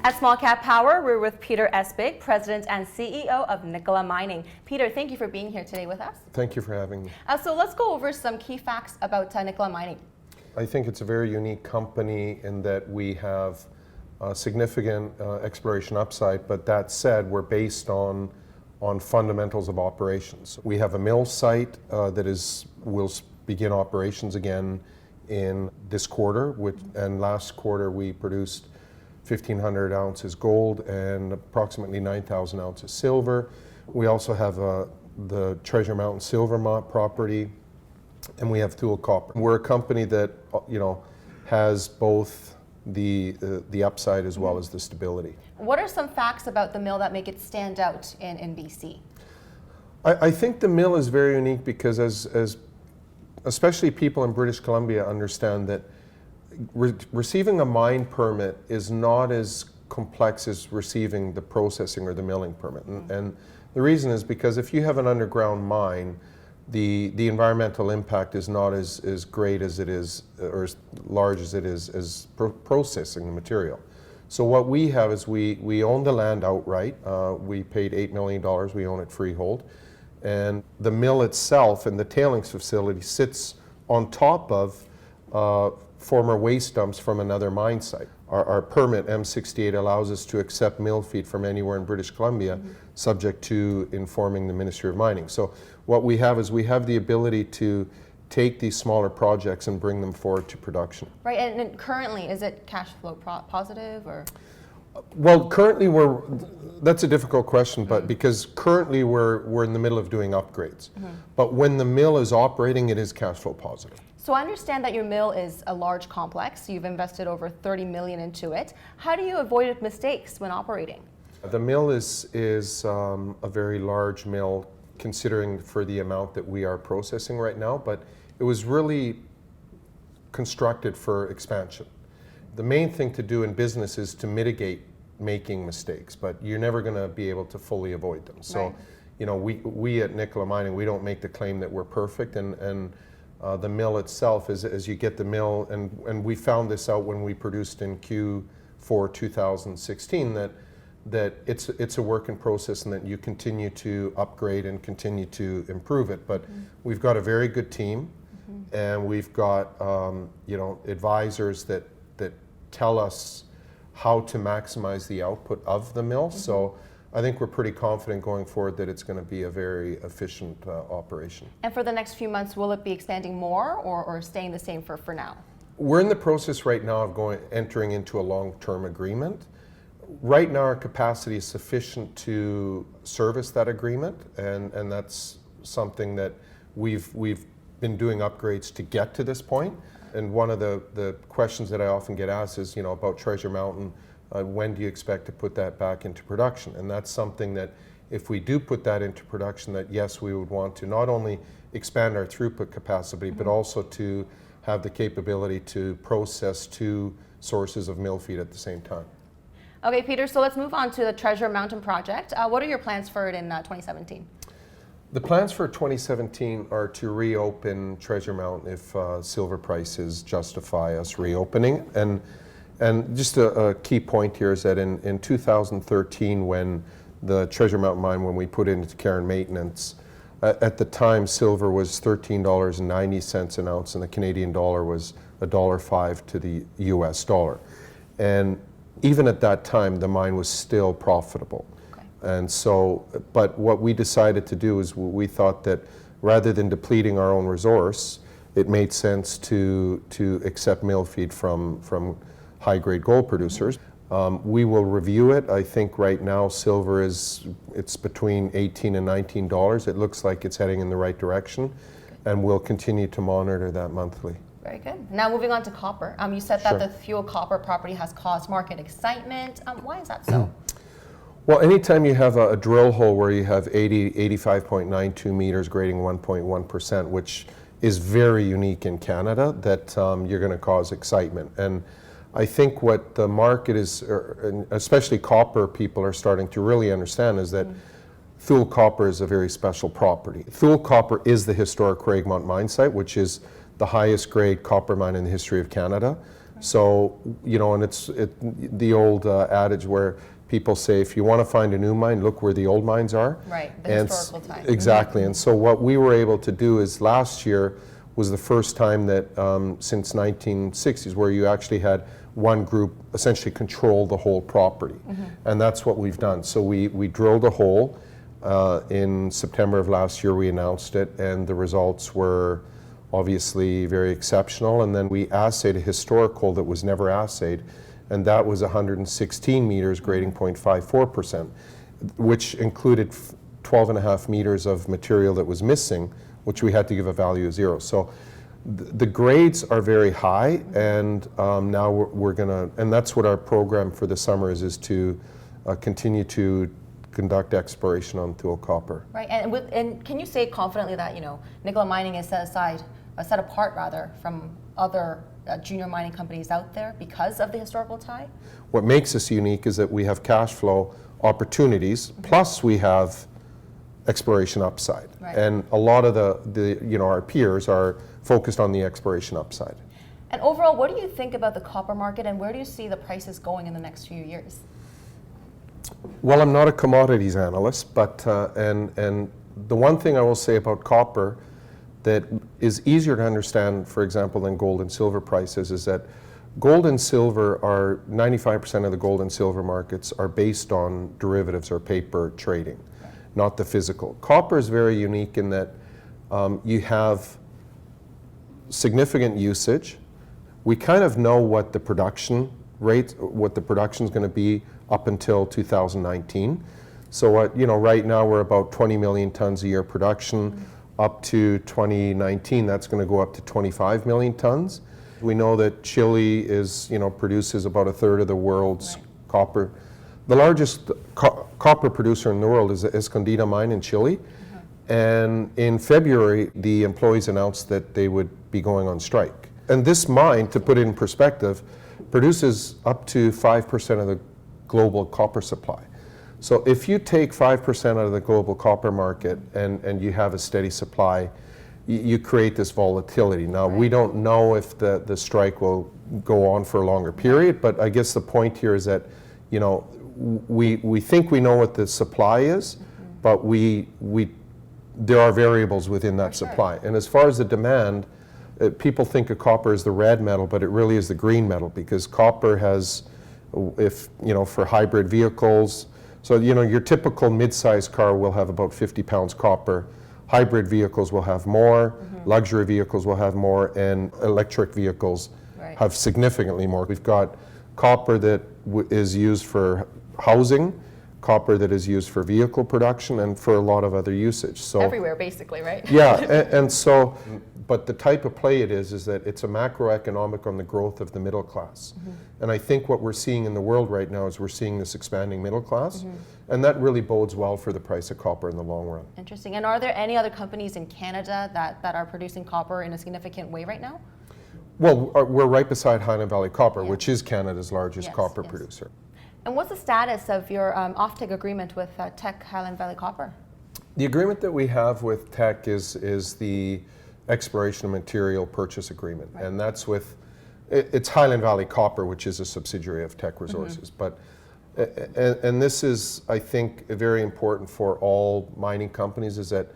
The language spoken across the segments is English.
At SmallCapPower, we're with Peter Espig, President and CEO of Nicola Mining. Peter, thank you for being here today with us. Thank you for having me. So let's go over some key facts about Nicola Mining. I think it's a very unique company in that we have significant exploration upside, but that said, we're based on fundamentals of operations. We have a mill site that will begin operations again in this quarter, and last quarter we produced 1,500 ounces gold and approximately 9,000 ounces silver. We also have the Treasure Mountain Silver property, and we have Thule Copper. We're a company that has both the upside as well as the stability. What are some facts about the mill that make it stand out in BC? I think the mill is very unique because as especially people in British Columbia understand that receiving a mine permit is not as complex as receiving the processing or the milling permit. And the reason is because if you have an underground mine, the environmental impact is not as great as it is, or as large as it is as processing the material. So what we have is we own the land outright. We paid $8 million, we own it freehold. And the mill itself and the tailings facility sits on top of former waste dumps from another mine site. Our permit, M68, allows us to accept mill feed from anywhere in British Columbia, subject to informing the Ministry of Mining. So what we have is we have the ability to take these smaller projects and bring them forward to production. Right, and currently, is it cash flow positive or? Well, currently that's a difficult question, but because currently we're in the middle of doing upgrades. But when the mill is operating, it is cash flow positive. So I understand that your mill is a large complex. You've invested over $30 million into it. How do you avoid mistakes when operating? The mill is a very large mill considering for the amount that we are processing right now, but it was really constructed for expansion. The main thing to do in business is to mitigate making mistakes, but you're never going to be able to fully avoid them. So, we at Nicola Mining, we don't make the claim that we're perfect, and the mill itself, as you get the mill, and we found this out when we produced in Q4 2016, that it's a work in process and that you continue to upgrade and continue to improve it. But we've got a very good team, and we've got advisors that tell us how to maximize the output of the mill. So I think we're pretty confident going forward that it's going to be a very efficient operation. And for the next few months, will it be expanding more or staying the same for now? We're in the process right now of entering into a long-term agreement. Right now our capacity is sufficient to service that agreement, and that's something that we've been doing upgrades to get to this point. And one of the questions that I often get asked is, about Treasure Mountain, when do you expect to put that back into production? And that's something that if we do put that into production, that yes, we would want to not only expand our throughput capacity, but also to have the capability to process 2 sources of mill feed at the same time. Okay, Peter, so let's move on to the Treasure Mountain project. What are your plans for it in 2017? The plans for 2017 are to reopen Treasure Mountain if silver prices justify us reopening. And just a key point here is that in 2013, when the Treasure Mountain mine, when we put it into care and maintenance, at the time silver was $13.90 an ounce and the Canadian dollar was $1.05 to the US dollar. And even at that time, the mine was still profitable. And so, but what we decided to do is we thought that rather than depleting our own resource, it made sense to accept mill feed from high-grade gold producers. We will review it. I think right now silver it's between $18 and $19. It looks like it's heading in the right direction, and we'll continue to monitor that monthly. Very good. Now moving on to copper. You said that the Thule Copper property has caused market excitement. Why is that so? Well, anytime you have a drill hole where you have 85.92 meters grading 1.1%, which is very unique in Canada, that you're going to cause excitement. And I think what the market is, especially copper people are starting to really understand, is that Thule Copper is a very special property. Thule Copper is the historic Craigmont mine site, which is the highest grade copper mine in the history of Canada. So, and it's the old adage where people say, if you want to find a new mine, look where the old mines are. Right, the historical time. Exactly. And so what we were able to do is last year was the first time that since 1960s where you actually had one group essentially control the whole property. And that's what we've done. So we drilled a hole in September of last year. We announced it, and the results were obviously very exceptional. And then we assayed a historic hole that was never assayed, and that was 116 meters, grading 0.54%, which included 12.5 meters of material that was missing, which we had to give a value of 0. So the grades are very high, and now we're gonna, and that's what our program for the summer is to continue to conduct exploration on Thule Copper. Right, and can you say confidently that Nicola Mining is set apart rather from other junior mining companies out there because of the historical tie? What makes us unique is that we have cash flow opportunities, plus we have exploration upside. Right. And a lot of our peers are focused on the exploration upside. And overall, what do you think about the copper market, and where do you see the prices going in the next few years? Well, I'm not a commodities analyst, but and the one thing I will say about copper that is easier to understand, for example, than gold and silver prices, is that gold and silver are 95% of the gold and silver markets are based on derivatives or paper trading, not the physical. Copper is very unique in that you have significant usage. We kind of know what the production rate, what the production is going to be up until 2019. So right now we're about 20 million tons a year production. Up to 2019, that's going to go up to 25 million tons. We know that Chile produces about a third of the world's copper. The largest copper producer in the world is the Escondida mine in Chile. And in February, the employees announced that they would be going on strike. And this mine, to put it in perspective, produces up to 5% of the global copper supply. So if you take 5% out of the global copper market and you have a steady supply, you create this volatility. Now, we don't know if the strike will go on for a longer period, but I guess the point here is that, we think we know what the supply is, but there are variables within that supply. And as far as the demand, people think of copper as the red metal, but it really is the green metal, because copper has, for hybrid vehicles, so your typical mid-sized car will have about 50 pounds copper. Hybrid vehicles will have more, luxury vehicles will have more, and electric vehicles have significantly more. We've got copper that is used for housing, copper that is used for vehicle production, and for a lot of other usage. So everywhere, basically, right? Yeah, and so, but the type of play it is that it's a macroeconomic on the growth of the middle class. And I think what we're seeing in the world right now is we're seeing this expanding middle class, and that really bodes well for the price of copper in the long run. Interesting. And are there any other companies in Canada that are producing copper in a significant way right now? Well, we're right beside Highland Valley Copper, which is Canada's largest copper producer. And what's the status of your offtake agreement with Teck Highland Valley Copper? The agreement that we have with Teck is the exploration and material purchase agreement, and that's with, it's Highland Valley Copper, which is a subsidiary of Teck Resources. But and this is, I think, very important for all mining companies, is that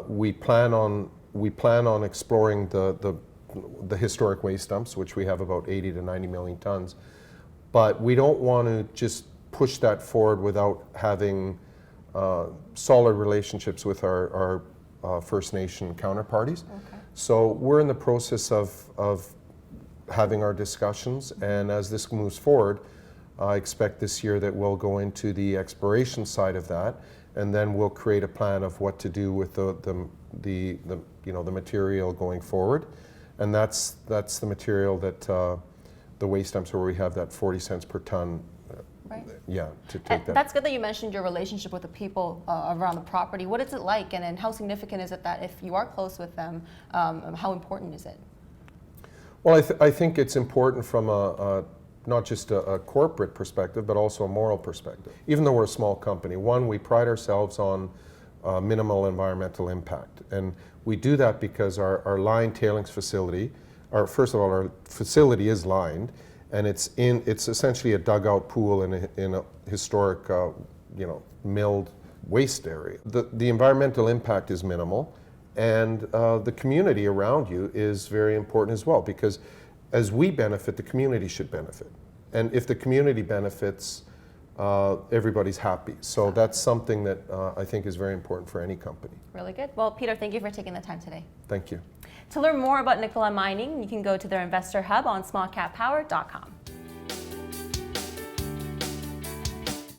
we plan on exploring the historic waste dumps, which we have about 80 to 90 million tons. But we don't want to just push that forward without having solid relationships with our First Nation counterparties. So we're in the process of having our discussions, and as this moves forward, I expect this year that we'll go into the exploration side of that, and then we'll create a plan of what to do with the material going forward, and that's the material that the waste dumps where we have that 40 cents per ton. Yeah, to take that. That's good that you mentioned your relationship with the people around the property. What is it like, and how significant is it that if you are close with them, how important is it? Well, I think it's important from not just a corporate perspective, but also a moral perspective. Even though we're a small company, one, we pride ourselves on minimal environmental impact. And we do that because our line tailings facility first of all, our facility is lined, and it's essentially a dugout pool in a historic, milled waste area. The environmental impact is minimal, and the community around you is very important as well, because as we benefit, the community should benefit. And if the community benefits, everybody's happy. So that's something that I think is very important for any company. Really good. Well, Peter, thank you for taking the time today. Thank you. To learn more about Nicola Mining, you can go to their investor hub on smallcappower.com.